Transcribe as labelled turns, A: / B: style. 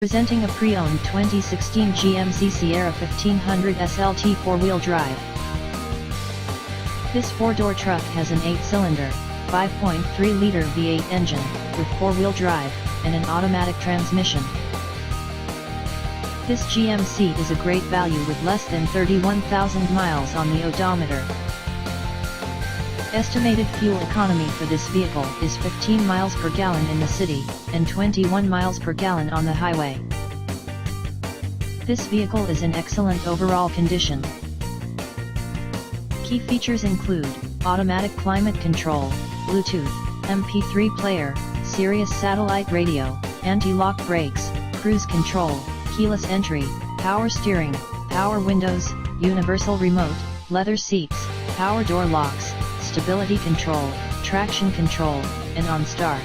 A: Presenting a pre-owned 2016 GMC Sierra 1500 SLT 4-wheel drive. This 4-door truck has an 8-cylinder, 5.3-liter V8 engine, with 4-wheel drive, and an automatic transmission. This GMC is a great value with less than 31,000 miles on the odometer. Estimated fuel economy for this vehicle is 15 miles per gallon in the city, and 21 miles per gallon on the highway. This vehicle is in excellent overall condition. Key features include automatic climate control, Bluetooth, MP3 player, Sirius satellite radio, anti-lock brakes, cruise control, keyless entry, power steering, power windows, universal remote, leather seats, power door locks, stability control, traction control, and OnStar.